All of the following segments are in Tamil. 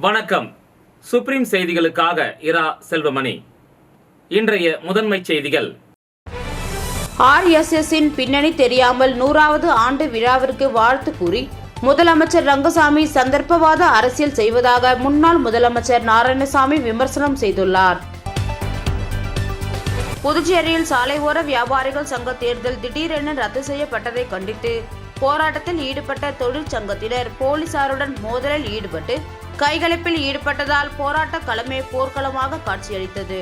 வணக்கம். சுப்ரீம் செய்திகளுக்காக இரா செல்வமணி. இன்றைய முதன்மை செய்திகள். RSSஇன் பின்னணி தெரியாமல் 100வது ஆண்டு விழாவிற்கு வாழ்த்து கூறி முதலமைச்சர் ரங்கசாமி சந்தர்ப்பவாத அரசியல் செய்வதாக முன்னாள் முதலமைச்சர் நாராயணசாமி விமர்சனம் செய்துள்ளார். புதுச்சேரியில் சாலை ஓர வியாபாரிகள் சங்க தேர்தல் திடீரென ரத்து செய்யப்பட்டதை கண்டித்து போராட்டத்தில் ஈடுபட்ட தொழிற்சங்கத்தினர் போலீசாருடன் மோதலில் ஈடுபட்டு கைகலப்பில் ஈடுபட்டதால் போராட்ட களமே போர்க்களமாக காட்சியளித்தது.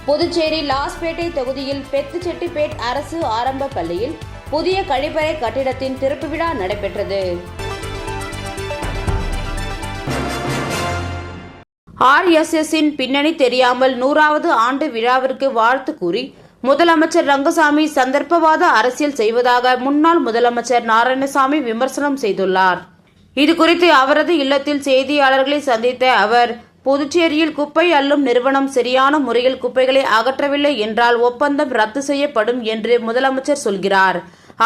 புதுச்சேரி லாஸ்பேட்டை தொகுதியில் பெத்துச்செட்டிப்பேட் அரசு ஆரம்ப பள்ளியில் புதிய கழிப்பறை கட்டிடத்தின் திறப்பு விழா நடைபெற்றது. RSSஇன் பின்னணி தெரியாமல் 100வது ஆண்டு விழாவிற்கு வாழ்த்து கூறி முதலமைச்சர் ரங்கசாமி சந்தர்ப்பவாத அரசியல் செய்வதாக முன்னாள் முதலமைச்சர் நாராயணசாமி விமர்சனம் செய்துள்ளார். இதுகுறித்து அவரது இல்லத்தில் செய்தியாளர்களை சந்தித்த அவர், புதுச்சேரியில் குப்பை அள்ளும் நிறுவனம் சரியான முறையில் குப்பைகளை அகற்றவில்லை என்றால் ஒப்பந்தம் ரத்து செய்யப்படும் என்று முதலமைச்சர் சொல்கிறார்.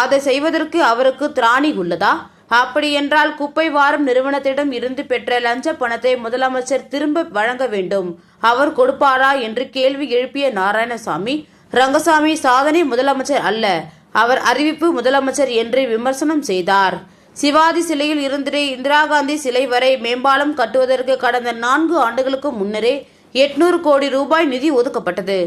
அதை செய்வதற்கு அவருக்கு திராணி உள்ளதா? அப்படியென்றால் குப்பை வாரும் நிறுவனத்திடம் இருந்து பெற்ற லஞ்ச பணத்தை முதலமைச்சர் திரும்ப வழங்க வேண்டும். அவர் கொடுப்பாரா என்று கேள்வி எழுப்பிய நாராயணசாமி, ரங்கசாமி சாதனை முதலமைச்சர் அல்ல, அவர் அறிவிப்பு முதலமைச்சர் என்று விமர்சனம் செய்தார். சிவாஜி சிலையில் இருந்து இந்திரா காந்தி சிலை வரை மேம்பாலம் கட்டுவதற்கு கடந்த 4 ஆண்டுகளுக்கு முன்னரே 800 கோடி ரூபாய் நிதி ஒதுக்கப்பட்டது.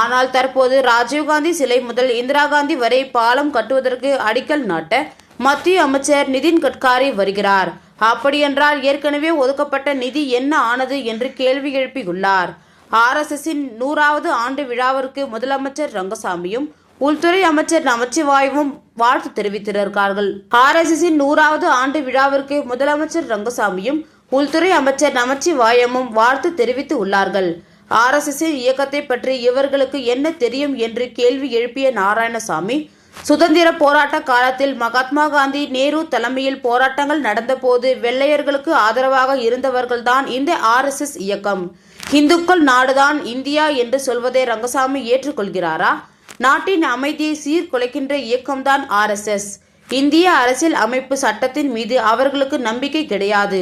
ஆனால் தற்போது ராஜீவ்காந்தி சிலை முதல் இந்திரா காந்தி வரை பாலம் கட்டுவதற்கு அடிக்கல் நாட்ட மத்திய அமைச்சர் நிதின் கட்காரி வருகிறார். அப்படியென்றால் ஏற்கனவே ஒதுக்கப்பட்ட நிதி என்ன ஆனது என்று கேள்வி எழுப்பியுள்ளார். RSSஇன் 100வது ஆண்டு விழாவிற்கு முதலமைச்சர் ரங்கசாமியும் உள்துறை அமைச்சர் நமச்சிவாயமும் வாழ்த்து தெரிவித்திருக்கிறார்கள். RSSஇன் 100வது ஆண்டு விழாவிற்கு முதலமைச்சர் ரங்கசாமியும் உள்துறை அமைச்சர் நமச்சிவாயமும் வாழ்த்து தெரிவித்து உள்ளார்கள். RSSஇன் இயக்கத்தை பற்றி இவர்களுக்கு என்ன தெரியும் என்று கேள்வி எழுப்பிய நாராயணசாமி, சுதந்திர போராட்ட காலத்தில் மகாத்மா காந்தி, நேரு தலைமையில் போராட்டங்கள் நடந்தபோது வெள்ளையர்களுக்கு ஆதரவாக இருந்தவர்கள்தான் இந்த RSS இயக்கம். இந்துக்கள் நாடுதான் இந்தியா என்று சொல்வதை ரங்கசாமி ஏற்றுக்கொள்கிறாரா? நாட்டின் அமைதியை சீர்குலைக்கின்ற இயக்கம்தான் RSS. இந்திய அரசியல் அமைப்பு சட்டத்தின் மீது அவர்களுக்கு நம்பிக்கை கிடையாது.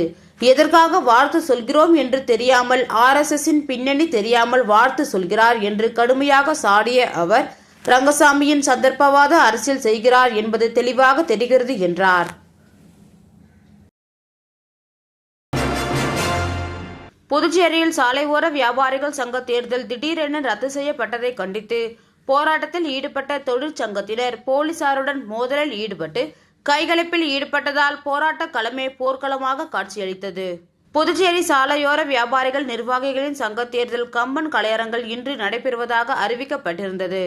எதற்காக வாழ்த்து சொல்கிறோம் என்று தெரியாமல் RSSஇன் பின்னணி தெரியாமல் வாழ்த்து சொல்கிறார் என்று கடுமையாக சாடிய அவர், ரங்கசாமியின் சந்தர்ப்பவாத அரசியல் செய்கிறார் என்பது தெளிவாக தெரிகிறது என்றார். புதுச்சேரியில் சாலை ஓர வியாபாரிகள் சங்க தேர்தல் திடீரென ரத்து செய்யப்பட்டதை கண்டித்து போராட்டத்தில் ஈடுபட்ட தொழிற்சங்கத்தினர் போலீசாருடன் மோதலில் ஈடுபட்டு கைகலப்பில் ஈடுபட்டதால் போராட்ட களமே போர்க்களமாக காட்சியளித்தது. புதுச்சேரி சாலையோர வியாபாரிகள் நிர்வாகிகளின் சங்க தேர்தல் கம்பன் கலையரங்கில் இன்று நடைபெறுவதாக அறிவிக்கப்பட்டிருந்தது.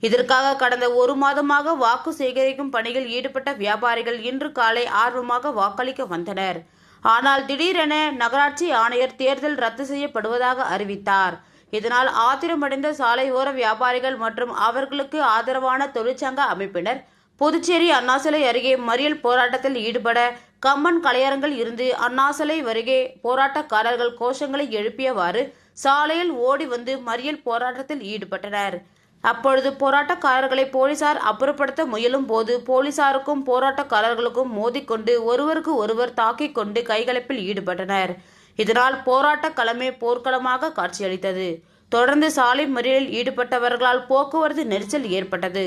இதற்காக கடந்த 1 மாதமாக வாக்கு சேகரிக்கும் பணியில் ஈடுபட்ட வியாபாரிகள் இன்று காலை ஆர்வமாக வாக்களிக்க வந்தனர். ஆனால் திடீரென நகராட்சி ஆணையர் தேர்தல் ரத்து செய்யப்படுவதாக அறிவித்தார். இதனால் ஆத்திரமடைந்த சாலை ஓர வியாபாரிகள் மற்றும் அவர்களுக்கு ஆதரவான தொழிற்சங்க அமைப்பினர் புதுச்சேரி அண்ணாசிலை அருகே மறியல் போராட்டத்தில் ஈடுபட கம்பன் கலையரங்கில் இருந்து அண்ணாசிலை அருகே போராட்டக்காரர்கள் கோஷங்களை எழுப்பியவாறு சாலையில் ஓடி வந்து மறியல் போராட்டத்தில் ஈடுபட்டனர். அப்பொழுது போராட்டக்காரர்களை போலீசார் அப்புறப்படுத்த முயலும் போது போலீசாருக்கும் போராட்டக்காரர்களுக்கும் மோதிக்கொண்டு ஒருவருக்கு ஒருவர் தாக்கிக் கொண்டு கைகலப்பில் ஈடுபட்டனர். இதனால் போராட்ட களமே போர்க்களமாக காட்சியளித்தது. தொடர்ந்து சாலை மறியலில் ஈடுபட்டவர்களால் போக்குவரத்து நெரிசல் ஏற்பட்டது.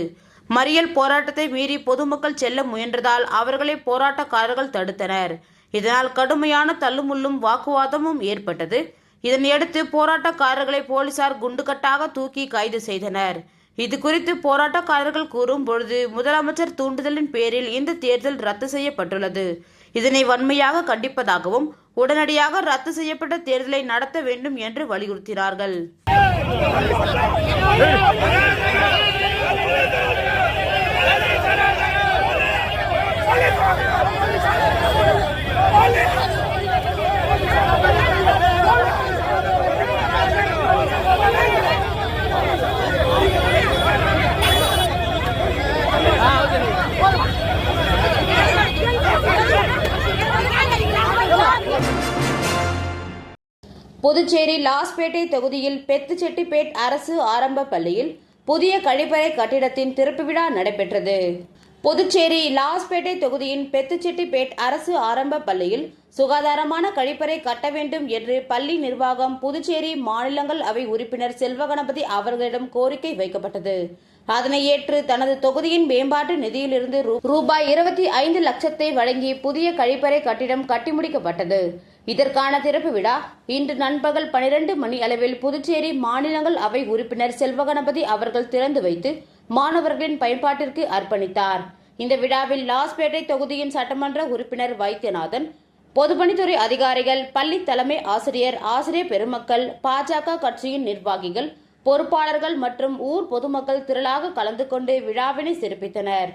மறியல் போராட்டத்தை மீறி பொதுமக்கள் செல்ல முயன்றதால் அவர்களை போராட்டக்காரர்கள் தடுத்தனர். இதனால் கடுமையான தள்ளுமுள்ளும் வாக்குவாதமும் ஏற்பட்டது. இதனையடுத்து போராட்டக்காரர்களை போலீசார் குண்டுகட்டாக தூக்கி கைது செய்தனர். இது குறித்து போராட்டக்காரர்கள் கூறும் பொழுது, முதலமைச்சர் தூண்டுதலின் பேரில் இந்த தேர்தல் ரத்து செய்யப்பட்டுள்ளது. இதனை வன்மையாக கண்டிப்பதாகவும் உடனடியாக ரத்து செய்யப்பட்ட தேர்தலை நடத்த வேண்டும் என்று வலியுறுத்தினார்கள். புதுச்சேரி லாஸ்பேட்டை தொகுதியில் பெத்துச்செட்டிப்பேட் அரசு ஆரம்ப பள்ளியில் புதிய கழிப்பறை கட்டிடத்தின் திறப்பு விழா நடைபெற்றது. புதுச்சேரி லாஸ்பேட்டை தொகுதியின் பெத்துச்செட்டிப்பேட் அரசு ஆரம்ப பள்ளியில் சுகாதாரமான கழிப்பறை கட்ட வேண்டும் என்று பள்ளி நிர்வாகம் புதுச்சேரி மாநிலங்களவை உறுப்பினர் செல்வகணபதி அவர்களிடம் கோரிக்கை வைக்கப்பட்டது. அதனை ஏற்று தனது தொகுதியின் மேம்பாட்டு நிதியிலிருந்து ரூபாய் 25 லட்சத்தை வழங்கி புதிய கழிப்பறை கட்டிடம் கட்டி முடிக்கப்பட்டது. இதற்கான திறப்பு விழா இன்று நண்பகல் 12 மணி அளவில் புதுச்சேரி மாநிலங்களவை உறுப்பினர் செல்வகணபதி அவர்கள் திறந்து வைத்து மாணவர்களின் பயன்பாட்டிற்கு அர்ப்பணித்தார். இந்த விழாவில் லாஸ்பேட்டை தொகுதியின் சட்டமன்ற உறுப்பினர் வைத்தியநாதன், பொதுப்பணித்துறை அதிகாரிகள், பள்ளி தலைமை ஆசிரியர், ஆசிரியர் பெருமக்கள், பாஜக கட்சியின் நிர்வாகிகள், பொறுப்பாளர்கள் மற்றும் ஊர் பொதுமக்கள் திரளாக கலந்து கொண்டு விழாவினை சிறப்பித்தனர்.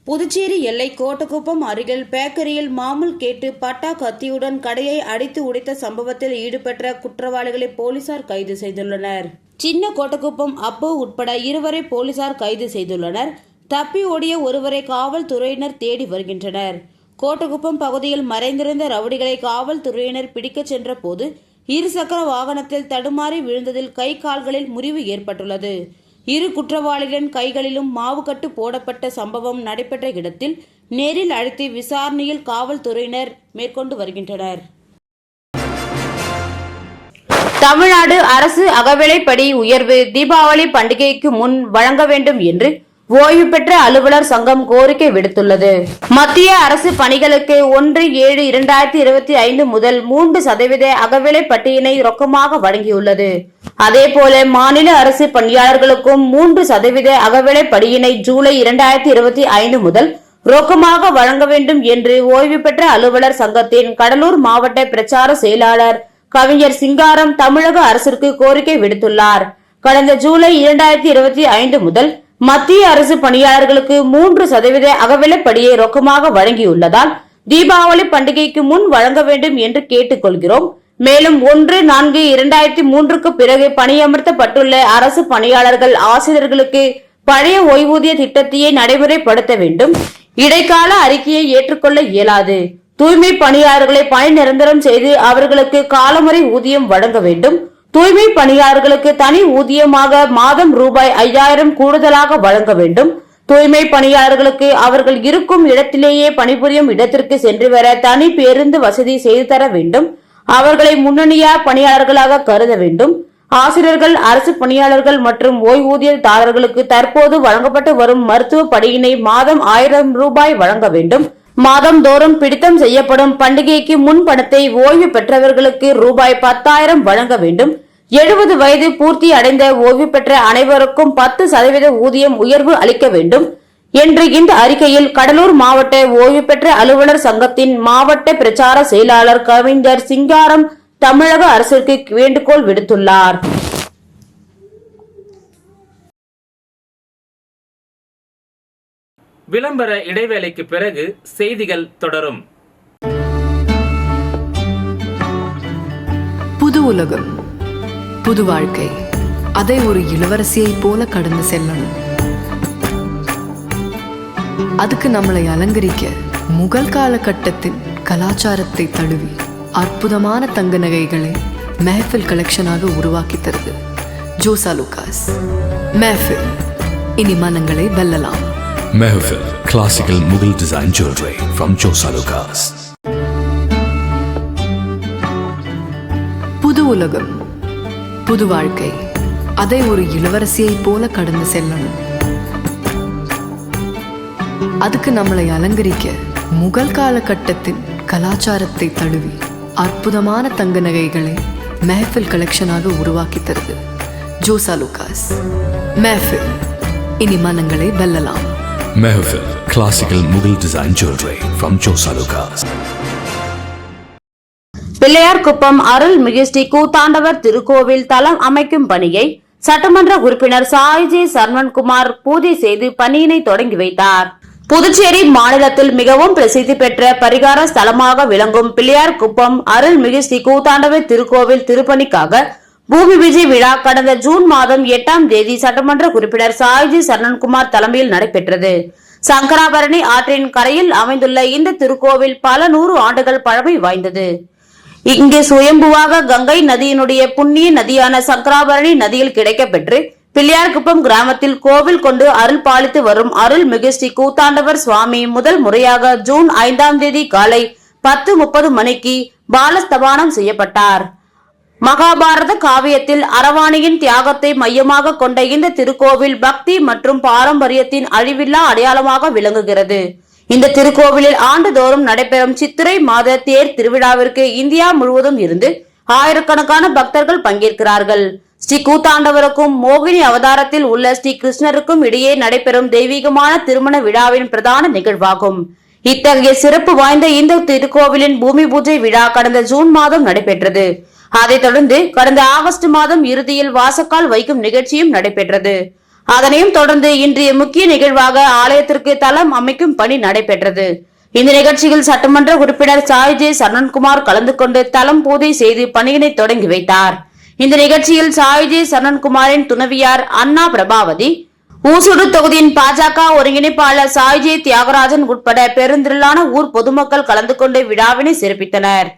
புதுச்சேரி எல்லை கோட்டக்குப்பம் அருகில் பேக்கரியில் மாமூல் கேட்டு பட்டா கத்தியுடன் கடையை அடித்து உடைத்த சம்பவத்தில் ஈடுபட்ட குற்றவாளிகளை போலீசார் கைது செய்துள்ளனர். சின்ன கோட்டக்குப்பம் அப்பு உட்பட 2 போலீசார் கைது செய்துள்ளனர். தப்பி ஓடிய ஒருவரை காவல்துறையினர் தேடி வருகின்றனர். கோட்டக்குப்பம் பகுதியில் மறைந்திருந்த ரவுடிகளை காவல்துறையினர் பிடிக்கச் சென்ற போது இருசக்கர வாகனத்தில் தடுமாறி விழுந்ததில் கை கால்களில் முறிவு ஏற்பட்டுள்ளது. 2 குற்றவாளிகளின் கைகளிலும் மாவுக்கட்டு போடப்பட்ட சம்பவம் நடைபெற்ற இடத்தில் நேரில் அழைத்து விசாரணையில் காவல்துறையினர் மேற்கொண்டு வருகின்றனர். தமிழ்நாடு அரசு அகவிலைப்படி உயர்வு தீபாவளி பண்டிகைக்கு முன் வழங்க வேண்டும் என்று ஓய்வு பெற்ற அலுவலர் சங்கம் கோரிக்கை விடுத்துள்ளது. மத்திய அரசு பணிகளுக்கு 1/7/2025 முதல் 3% அகவிலை பட்டியலை ரொக்கமாக வழங்கியுள்ளது. அதேபோல மாநில அரசு பணியாளர்களுக்கும் 3% அகவிலை படியினை ஜூலை 2025 முதல் ரொக்கமாக வழங்க வேண்டும் என்று ஓய்வு பெற்ற அலுவலர் சங்கத்தின் கடலூர் மாவட்ட பிரச்சார செயலாளர் கவிஞர் சிங்காரம் தமிழக அரசிற்கு கோரிக்கை விடுத்துள்ளார். கடந்த ஜூலை 2025 முதல் மத்திய அரசு பணியாளர்களுக்கு 3% அகவிலைப்படியை ரொக்கமாக வழங்கியுள்ளதால் தீபாவளி பண்டிகைக்கு முன் வழங்க வேண்டும் என்று கேட்டுக்கொள்கிறோம். மேலும் 1/4/2003 பிறகு பணியமர்த்தப்பட்டுள்ள அரசு பணியாளர்கள், ஆசிரியர்களுக்கு பழைய ஓய்வூதிய திட்டத்தையே நடைமுறைப்படுத்த வேண்டும். இடைக்கால அறிக்கையை ஏற்றுக்கொள்ள இயலாது. தூய்மை பணியாளர்களை பணி நிரந்தரம் செய்து அவர்களுக்கு காலமுறை ஊதியம் வழங்க வேண்டும். தூய்மை பணியாளர்களுக்கு தனி ஊதியமாக மாதம் ரூபாய் 5000 கூடுதலாக வழங்க வேண்டும். தூய்மை பணியாளர்களுக்கு அவர்கள் இருக்கும் இடத்திலேயே பணிபுரியும் இடத்திற்கு சென்று வர தனி பேருந்து வசதி செய்து தர வேண்டும். அவர்களை முன்னணியா பணியாளர்களாக கருத வேண்டும். ஆசிரியர்கள், அரசு பணியாளர்கள் மற்றும் ஓய்வூதியதாரர்களுக்கு தற்போது வழங்கப்பட்டு வரும் மருத்துவ படியினை மாதம் 1000 ரூபாய் வழங்க வேண்டும். மாதந்தோறும் பிடித்தம் செய்யப்படும் பண்டிகைக்கு முன் பணத்தை ஓய்வு பெற்றவர்களுக்கு ரூபாய் 10,000 வழங்க வேண்டும். 70 வயது பூர்த்தி அடைந்த ஓய்வு பெற்ற அனைவருக்கும் 10% ஊதியம் உயர்வு அளிக்க வேண்டும் என்று இந்த அறிக்கையில் கடலூர் மாவட்ட ஓய்வு பெற்ற அலுவலர் சங்கத்தின் மாவட்ட பிரச்சார செயலாளர் கவிஞர் சிங்காரம் தமிழக அரசிற்கு வேண்டுகோள் விடுத்துள்ளார். விளம்பர இடைவேளைக்கு பிறகு செய்திகள் தொடரும். புது உலகம், புது வாழ்க்கை, அதை ஒரு இளவரசியை போல கடந்து செல்லணும். அதுக்கு நம்மளை அலங்கரிக்க முகல் காலகட்டத்தின் கலாச்சாரத்தை தழுவி அற்புதமான தங்க நகைகளை மெஹஃபில் கலெக்ஷனாக உருவாக்கி தருது ஜோசா லூகாஸ். மெஹஃபில், இனி மனங்களை வெல்லலாம். Mehfil, classical Mughal design jewelry from Josa Lucas. புது உலகம், புது வாழ்க்கை, அதை ஒரு இளவரசியை போல கடந்து செல்லணும். அதுக்கு நம்மளை அலங்கரிக்க முகல் காலகட்டத்தின் கலாச்சாரத்தை தழுவி அற்புதமான தங்க நகைகளை மெஹஃபில் கலெக்ஷனாக உருவாக்கி தருது ஜோசா லூகாஸ். மெஹஃபில், இனி மனங்களை வெல்லலாம். Mehfil, classical Mughal design jewelry from Josa Lucas. Pillaiyarkuppam அருள்மிகு ஸ்ரீ கூத்தாண்டவர் திருக்கோவில் தலம் அமைக்கும் பணியை சட்டமன்ற உறுப்பினர் சாய்ஜி சரவண்குமார் பூஜை செய்து பணியினை தொடங்கி வைத்தார். புதுச்சேரி மாநிலத்தில் மிகவும் பிரசித்தி பெற்ற பரிகார ஸ்தலமாக விளங்கும் பிள்ளையார்குப்பம் அருள்மிகு ஸ்ரீ கூத்தாண்டவர் திருக்கோவில் திருப்பணிக்காக பூமி பூஜை விழா கடந்த ஜூன் மாதம் 8ஆம் தேதி சட்டமன்ற உறுப்பினர் சாய்ஜி சரவண்குமார் தலைமையில் நடைபெற்றது. சங்கராபரணி ஆற்றின் கரையில் அமைந்துள்ள இந்த திருக்கோவில் பல 100 ஆண்டுகள் பழமை வாய்ந்தது. இங்கு சுயம்புவாக கங்கை நதியினுடைய புண்ணிய நதியான சங்கராபரணி நதியில் கிடைக்கப்பெற்று பிள்ளையார்குப்பம் கிராமத்தில் கோவில் கொண்டு அருள் பாலித்து வரும் அருள்மிகு ஸ்ரீ கூத்தாண்டவர் சுவாமி முதல் முறையாக ஜூன் 5ஆம் தேதி காலை 10:30 மணிக்கு பாலஸ்தபானம் செய்யப்பட்டார். மகாபாரத காவியத்தில் அரவாணியின் தியாகத்தை மையமாக கொண்ட இந்த திருக்கோவில் பக்தி மற்றும் பாரம்பரியத்தின் அழிவில்லா அடையாளமாக விளங்குகிறது. இந்த திருக்கோவிலில் ஆண்டுதோறும் நடைபெறும் சித்திரை மாத தேர் திருவிழாவிற்கு இந்தியா முழுவதும் இருந்து ஆயிரக்கணக்கான பக்தர்கள் பங்கேற்கிறார்கள். ஸ்ரீ கூத்தாண்டவருக்கும் மோகினி அவதாரத்தில் உள்ள ஸ்ரீ கிருஷ்ணருக்கும் இடையே நடைபெறும் தெய்வீகமான திருமண விழாவின் பிரதான நிகழ்வாகும். இத்தகைய சிறப்பு வாய்ந்த இந்த திருக்கோவிலின் பூமி பூஜை விழா கடந்த ஜூன் மாதம் நடைபெற்றது. அதைத் தொடர்ந்து கடந்த ஆகஸ்ட் மாதம் இறுதியில் வாசக்கால் வைக்கும் நிகழ்ச்சியும் நடைபெற்றது. அதனையும் தொடர்ந்து இன்றைய முக்கிய நிகழ்வாக ஆலயத்திற்கு தளம் அமைக்கும் பணி நடைபெற்றது. இந்த நிகழ்ச்சியில் சட்டமன்ற உறுப்பினர் சாய் ஜே சரவணன்குமார் கலந்து கொண்டு தளம் பூஜை செய்து பணியினை தொடங்கி வைத்தார். இந்த நிகழ்ச்சியில் சாய் ஜே சரவணன்குமாரின் துணைவியார் அண்ணா பிரபாவதி, ஊசுடு தொகுதியின் பாஜக ஒருங்கிணைப்பாளர் சாய் ஜே தியாகராஜன் உட்பட பெருந்திரளான ஊர் பொதுமக்கள் கலந்து கொண்டு விழாவினை சிறப்பித்தனர்.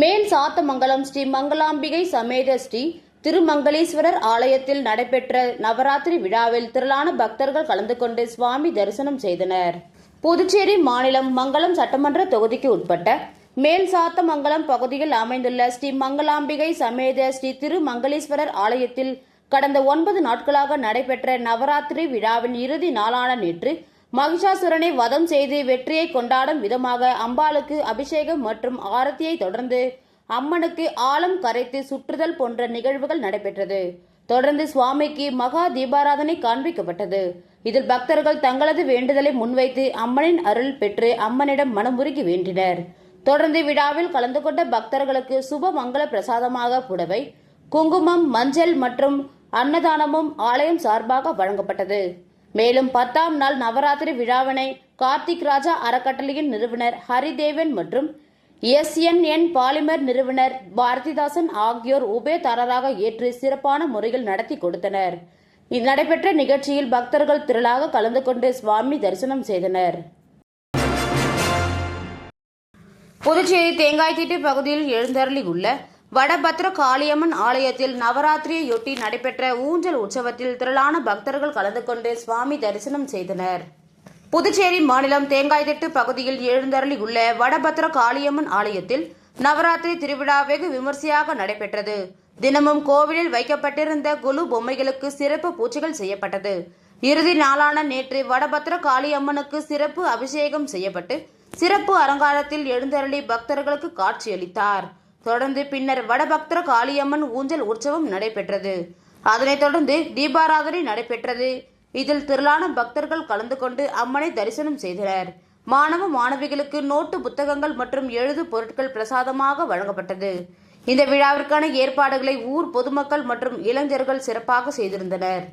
மேல் சாத்தமங்கலம் ஸ்ரீ மங்களாம்பிகை சமேத ஸ்ரீ திருமங்களேஸ்வரர் ஆலயத்தில் நடைபெற்ற நவராத்திரி விழாவில் திரளான பக்தர்கள் கலந்து கொண்டு சுவாமி தரிசனம் செய்தனர். புதுச்சேரி மாநிலம் மங்கலம் சட்டமன்ற தொகுதிக்கு உட்பட்ட மேல் சாத்தமங்கலம் பகுதியில் அமைந்துள்ள ஸ்ரீ மங்களாம்பிகை சமேத ஸ்ரீ திருமங்களேஸ்வரர் ஆலயத்தில் கடந்த 9 நாட்களாக நடைபெற்ற நவராத்திரி விழாவின் இறுதி நாளான நேற்று மகிஷாசுரனை வதம் செய்து வெற்றியை கொண்டாடும் விதமாக அம்பாளுக்கு அபிஷேகம் மற்றும் ஆரத்தியை தொடர்ந்து அம்மனுக்கு ஆலம் கரைத்து சுற்றுதல் போன்ற நிகழ்வுகள் நடைபெற்றது. தொடர்ந்து சுவாமிக்கு மகா தீபாராதனை காண்பிக்கப்பட்டது. இதில் பக்தர்கள் தங்களது வேண்டுதலை முன்வைத்து அம்மனின் அருள் பெற்று அம்மனிடம் மனமுருகி வேண்டினர். தொடர்ந்து விழாவில் கலந்து கொண்ட பக்தர்களுக்கு சுப மங்கள பிரசாதமாக புடவை, குங்குமம், மஞ்சள் மற்றும் அன்னதானமும் ஆலயம் சார்பாக வழங்கப்பட்டது. மேலும் 10ஆம் நாள் நவராத்திரி விழாவினை கார்த்திக் ராஜா அறக்கட்டளையின் நிறுவனர் ஹரிதேவன் மற்றும் SNN பாலிமர் நிறுவனர் பாரதிதாசன் ஆகியோர் உபயதாரராக ஏற்று சிறப்பான முறையில் நடத்தி கொடுத்தனர். நடைபெற்ற நிகழ்ச்சியில் பக்தர்கள் திரளாக கலந்து கொண்டு சுவாமி தரிசனம் செய்தனர். புதுச்சேரி தேங்காய்திட்டு பகுதியில் எழுந்தருளி உள்ள வடபத்ர காளியம்மன் ஆலயத்தில் நவராத்திரியையொட்டி நடைபெற்ற ஊஞ்சல் உற்சவத்தில் திரளான பக்தர்கள் கலந்து கொண்டு சுவாமி தரிசனம் செய்தனர். புதுச்சேரி மாநிலம் தேங்காய்திட்டு பகுதியில் எழுந்தருளி உள்ள வடபத்ர காளியம்மன் ஆலயத்தில் நவராத்திரி திருவிழா வெகு விமர்சையாக நடைபெற்றது. தினமும் கோவிலில் வைக்கப்பட்டிருந்த குலு பொம்மைகளுக்கு சிறப்பு பூஜைகள் செய்யப்பட்டது. இறுதி நாளான நேற்று வடபத்ர காளியம்மனுக்கு சிறப்பு அபிஷேகம் செய்யப்பட்டு சிறப்பு அலங்காரத்தில் எழுந்தருளி பக்தர்களுக்கு காட்சியளித்தார். தொடர்ந்து பின்னர் வடபத்ர காளியம்மன் ஊஞ்சல் உற்சவம் நடைபெற்றது. அதனைத் தொடர்ந்து தீபாராதனை நடைபெற்றது. இதில் திரளான பக்தர்கள் கலந்து கொண்டு அம்மனை தரிசனம் செய்தனர். மாணவ மாணவிகளுக்கு நோட்டு புத்தகங்கள் மற்றும் எழுது பொருட்கள் பிரசாதமாக வழங்கப்பட்டது. இந்த விழாவிற்கான ஏற்பாடுகளை ஊர் பொதுமக்கள் மற்றும் இளைஞர்கள் சிறப்பாக செய்திருந்தனர்.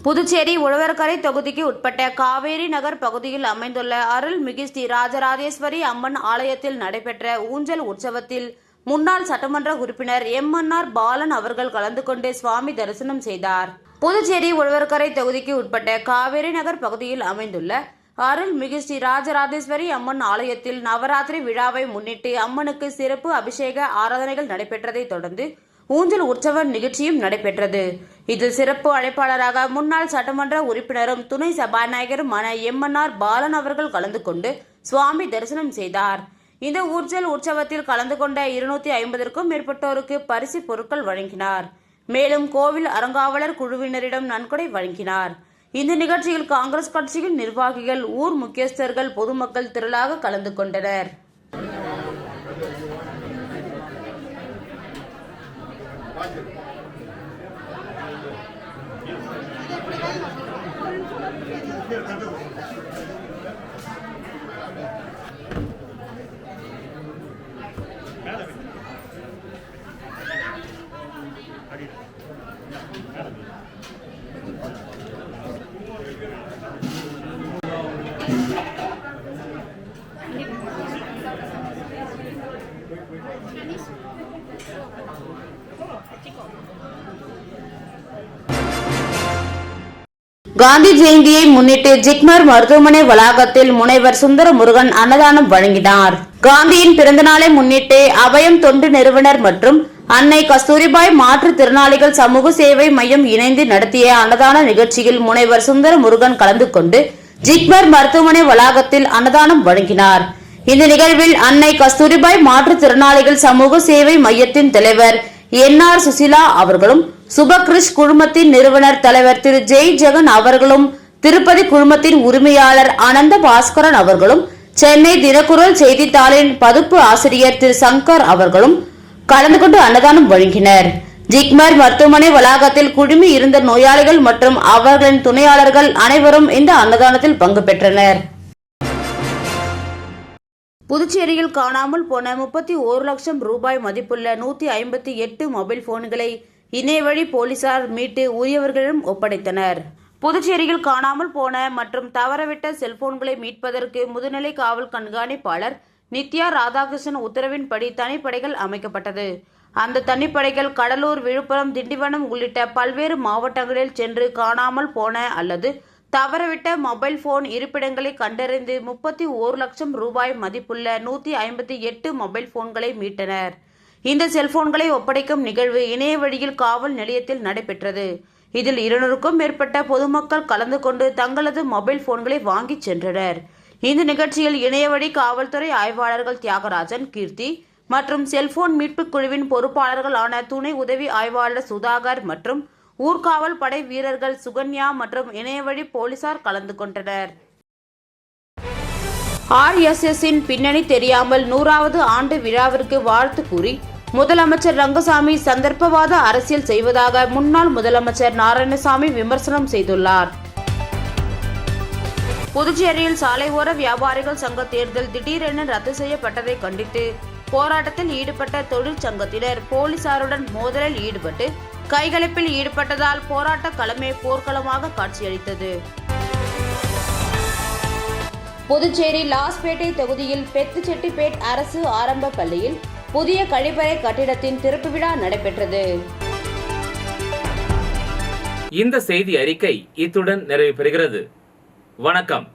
புதுச்சேரி உழவர்கரை தொகுதிக்கு உட்பட்ட காவேரி நகர் பகுதியில் அமைந்துள்ள அருள்மிகு ஸ்ரீ ராஜராஜேஸ்வரி அம்மன் ஆலயத்தில் நடைபெற்ற ஊஞ்சல் உற்சவத்தில் முன்னாள் சட்டமன்ற உறுப்பினர் MNR பாலன் அவர்கள் கலந்து கொண்டு சுவாமி தரிசனம் செய்தார். புதுச்சேரி உழவர்கரை தொகுதிக்கு உட்பட்ட காவேரி நகர் பகுதியில் அமைந்துள்ள அருள்மிகு ஸ்ரீ ராஜராஜேஸ்வரி அம்மன் ஆலயத்தில் நவராத்திரி விழாவை முன்னிட்டு அம்மனுக்கு சிறப்பு அபிஷேக ஆராதனைகள் நடைபெற்றதை தொடர்ந்து ஊஞ்சல் உற்சவ நிகழ்ச்சியும் நடைபெற்றது. இதில் சிறப்பு அழைப்பாளராக முன்னாள் சட்டமன்ற உறுப்பினரும் துணை சபாநாயகருமான MNR பாலன் அவர்கள் கலந்து கொண்டு சுவாமி தரிசனம் செய்தார். இந்த ஊஞ்சல் உற்சவத்தில் கலந்து கொண்ட 250க்கும் மேற்பட்டோருக்கு பரிசு பொருட்கள் வழங்கினார். மேலும் கோவில் அறங்காவலர் குழுவினரிடம் நன்கொடை வழங்கினார். இந்த நிகழ்ச்சியில் காங்கிரஸ் கட்சியின் நிர்வாகிகள், ஊர் முக்கியஸ்தர்கள், பொதுமக்கள் திரளாக கலந்து கொண்டனர். காந்தி ஜெயந்தியை முன்னிட்டு ஜிப்மர் மருத்துவமனை வளாகத்தில் முனைவர் சுந்தர முருகன் அன்னதானம் வழங்கினார். காந்தியின் பிறந்த நாளை முன்னிட்டு அபயம் தொண்டு நிறுவனர் மற்றும் அன்னை கஸ்தூரிபாய் மாற்றுத்திறனாளிகள் சமூக சேவை மையம் இணைந்து நடத்திய அன்னதான நிகழ்ச்சியில் முனைவர் சுந்தர முருகன் கலந்து கொண்டு ஜிப்மர் மருத்துவமனை வளாகத்தில் அன்னதானம் வழங்கினார். இந்த நிகழ்வில் அன்னை கஸ்தூரிபாய் மாற்றுத்திறனாளிகள் சமூக சேவை மையத்தின் தலைவர் என்.ஆர். சுசிலா அவர்களும், சுபகிருஷ் குழுமத்தின் நிறுவனர் தலைவர் திரு ஜெய் ஜெகன் அவர்களும், திருப்பதி குழுமத்தின் உரிமையாளர் அனந்த பாஸ்கரன் அவர்களும், சென்னை தினக்குரல் செய்தித்தாளின் பதிப்பு ஆசிரியர் திரு சங்கர் அவர்களும் கலந்து கொண்டு அன்னதானம் வழங்கினர். ஜிப்மர் மருத்துவமனை வளாகத்தில் குழுமி இருந்த நோயாளிகள் மற்றும் அவர்களின் துணையாளர்கள் அனைவரும் இந்த அன்னதானத்தில் பங்கு பெற்றனர். புதுச்சேரியில் காணாமல் போன 31 லட்சம் ரூபாய் மதிப்புள்ள 158 மொபைல் போன்களை இணையவழி போலீசார் மீட்டு உரியவர்களிடம் ஒப்படைத்தனர். புதுச்சேரியில் காணாமல் போன மற்றும் தவறவிட்ட செல்போன்களை மீட்பதற்கு முதுநிலை காவல் கண்காணிப்பாளர் நித்யா ராதாகிருஷ்ணன் உத்தரவின்படி தனிப்படைகள் அமைக்கப்பட்டது. அந்த தனிப்படைகள் கடலூர், விழுப்புரம், திண்டிவனம் உள்ளிட்ட பல்வேறு மாவட்டங்களில் சென்று காணாமல் போன அல்லது தவறவிட்ட மொபைல் போன் இருப்பிடங்களை கண்டறிந்து 31 லட்சம் ரூபாய் மதிப்புள்ள 158 மொபைல் போன்களை மீட்டனர். இந்த செல்போன்களை ஒப்படைக்கும் நிகழ்வு இணைய வழியில் காவல் நிலையத்தில் நடைபெற்றது. இதில் 200க்கும் மேற்பட்ட பொதுமக்கள் கலந்து கொண்டு தங்களது மொபைல் போன்களை வாங்கி சென்றனர். இந்த நிகழ்ச்சியில் இணையவழி காவல்துறை ஆய்வாளர்கள் தியாகராஜன், கீர்த்தி மற்றும் செல்போன் மீட்பு குழுவின் பொறுப்பாளர்களான துணை உதவி ஆய்வாளர் சுதாகர் மற்றும் ஊர்காவல் படை வீரர்கள் சுகன்யா மற்றும் இணையவழி போலீசார் கலந்து கொண்டனர். RSSன் பின்னணி தெரியாமல் 100வது ஆண்டு விழாவிற்கு வாழ்த்து கூறி முதலமைச்சர் ரங்கசாமி சந்தர்ப்பவாத அரசியல் செய்வதாக முன்னாள் முதலமைச்சர் நாராயணசாமி விமர்சனம் செய்துள்ளார். புதுச்சேரியில் சாலை ஓர வியாபாரிகள் சங்க தேர்தல் திடீரென ரத்து செய்யப்பட்டதை கண்டித்து போராட்டத்தில் ஈடுபட்ட தொழிற்சங்கத்தினர் போலீசாருடன் மோதலில் ஈடுபட்டு கைகலப்பில் ஈடுபட்டதால் போராட்ட களமே போர்க்களமாக காட்சியளித்தது. புதுச்சேரி லாஸ்பேட்டை தொகுதியில் பெத்துச்செட்டிப்பேட் அரசு ஆரம்ப பள்ளியில் புதிய கழிப்பறை கட்டிடத்தின் திறப்பு விழா நடைபெற்றது. இந்த செய்தி அறிக்கை இத்துடன் நிறைவு பெறுகிறது. வணக்கம்.